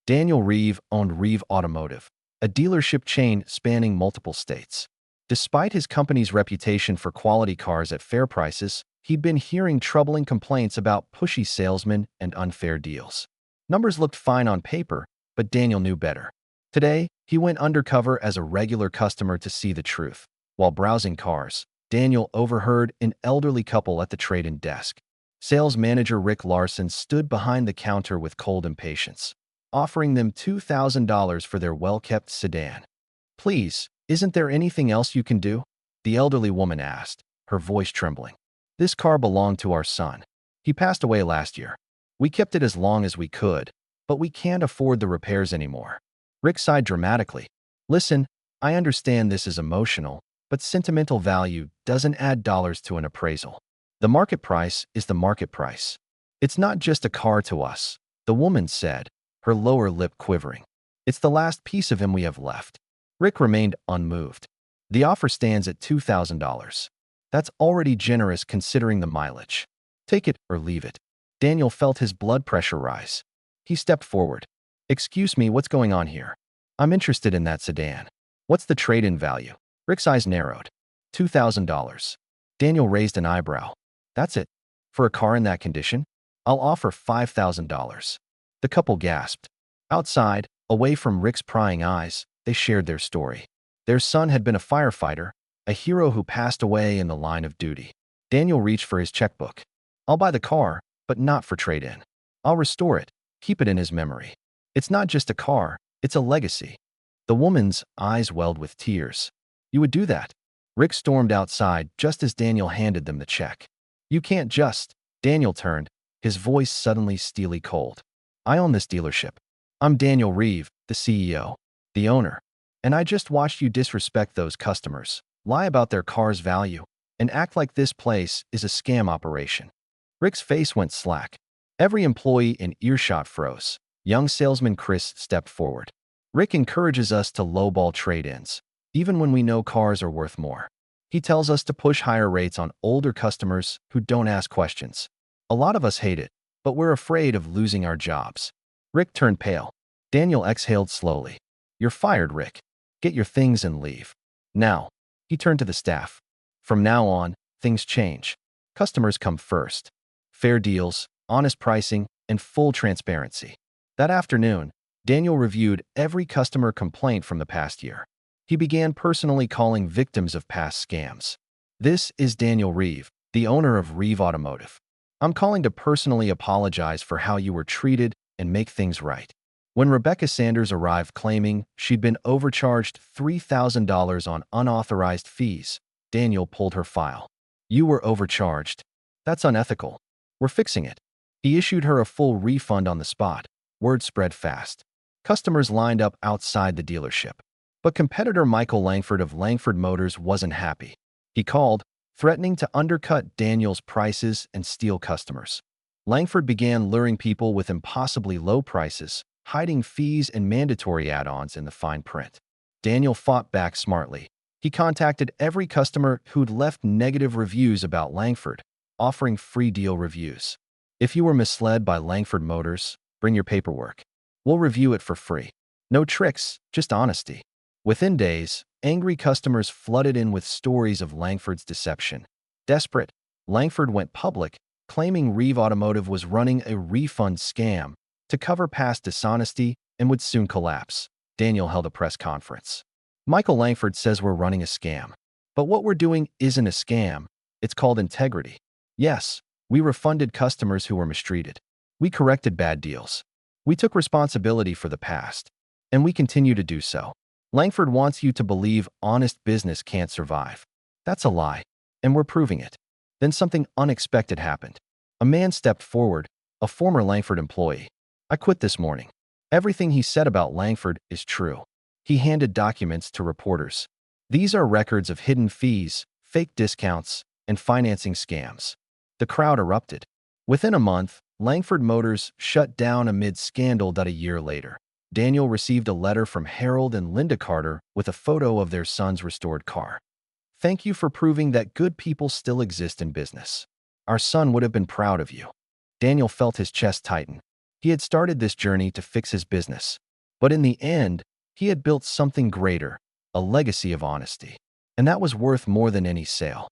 Daniel Reeve owned Reeve Automotive, a dealership chain spanning multiple states. Despite his company's reputation for quality cars at fair prices, he'd been hearing troubling complaints about pushy salesmen and unfair deals. Numbers looked fine on paper, but Daniel knew better. Today, he went undercover as a regular customer to see the truth. While browsing cars, Daniel overheard an elderly couple at the trade-in desk. Sales manager Rick Larson stood behind the counter with cold impatience, offering them $2,000 for their well-kept sedan. "Please, isn't there anything else you can do?" the elderly woman asked, her voice trembling. "This car belonged to our son. He passed away last year. We kept it as long as we could, but we can't afford the repairs anymore." Rick sighed dramatically. "Listen, I understand this is emotional, but sentimental value doesn't add dollars to an appraisal. The market price is the market price. It's not just a car to us," the woman said, her lower lip quivering. "It's the last piece of him we have left." Rick remained unmoved. "The offer stands at $2,000. That's already generous considering the mileage. Take it or leave it." Daniel felt his blood pressure rise. He stepped forward. "Excuse me, what's going on here? I'm interested in that sedan. What's the trade-in value?" Rick's eyes narrowed. $2,000. Daniel raised an eyebrow. "That's it? For a car in that condition? I'll offer $5,000. The couple gasped. Outside, away from Rick's prying eyes, they shared their story. Their son had been a firefighter, a hero who passed away in the line of duty. Daniel reached for his checkbook. "I'll buy the car, but not for trade-in. I'll restore it, keep it in his memory. It's not just a car, it's a legacy." The woman's eyes welled with tears. "You would do that?" Rick stormed outside just as Daniel handed them the check. "You can't just—" Daniel turned, his voice suddenly steely cold. "I own this dealership. I'm Daniel Reeve, the CEO, the owner. And I just watched you disrespect those customers, lie about their car's value, and act like this place is a scam operation." Rick's face went slack. Every employee in earshot froze. Young salesman Chris stepped forward. "Rick encourages us to lowball trade-ins, even when we know cars are worth more. He tells us to push higher rates on older customers who don't ask questions. A lot of us hate it, but we're afraid of losing our jobs." Rick turned pale. Daniel exhaled slowly. "You're fired, Rick. Get your things and leave. Now." He turned to the staff. "From now on, things change. Customers come first. Fair deals, honest pricing, and full transparency." That afternoon, Daniel reviewed every customer complaint from the past year. He began personally calling victims of past scams. "This is Daniel Reeve, the owner of Reeve Automotive. I'm calling to personally apologize for how you were treated and make things right." When Rebecca Sanders arrived claiming she'd been overcharged $3,000 on unauthorized fees, Daniel pulled her file. "You were overcharged. That's unethical. We're fixing it." He issued her a full refund on the spot. Word spread fast. Customers lined up outside the dealership. But competitor Michael Langford of Langford Motors wasn't happy. He called, threatening to undercut Daniel's prices and steal customers. Langford began luring people with impossibly low prices, hiding fees and mandatory add-ons in the fine print. Daniel fought back smartly. He contacted every customer who'd left negative reviews about Langford, offering free deal reviews. "If you were misled by Langford Motors, bring your paperwork. We'll review it for free. No tricks, just honesty." Within days, angry customers flooded in with stories of Langford's deception. Desperate, Langford went public, claiming Reeve Automotive was running a refund scam to cover past dishonesty and would soon collapse. Daniel held a press conference. "Michael Langford says we're running a scam. But what we're doing isn't a scam. It's called integrity. Yes, we refunded customers who were mistreated. We corrected bad deals. We took responsibility for the past. And we continue to do so. Langford wants you to believe honest business can't survive. That's a lie, and we're proving it." Then something unexpected happened. A man stepped forward, a former Langford employee. "I quit this morning. Everything he said about Langford is true." He handed documents to reporters. "These are records of hidden fees, fake discounts, and financing scams." The crowd erupted. Within a month, Langford Motors shut down amid scandal that a year later. Daniel received a letter from Harold and Linda Carter with a photo of their son's restored car. "Thank you for proving that good people still exist in business. Our son would have been proud of you." Daniel felt his chest tighten. He had started this journey to fix his business, but in the end, he had built something greater, a legacy of honesty. And that was worth more than any sale.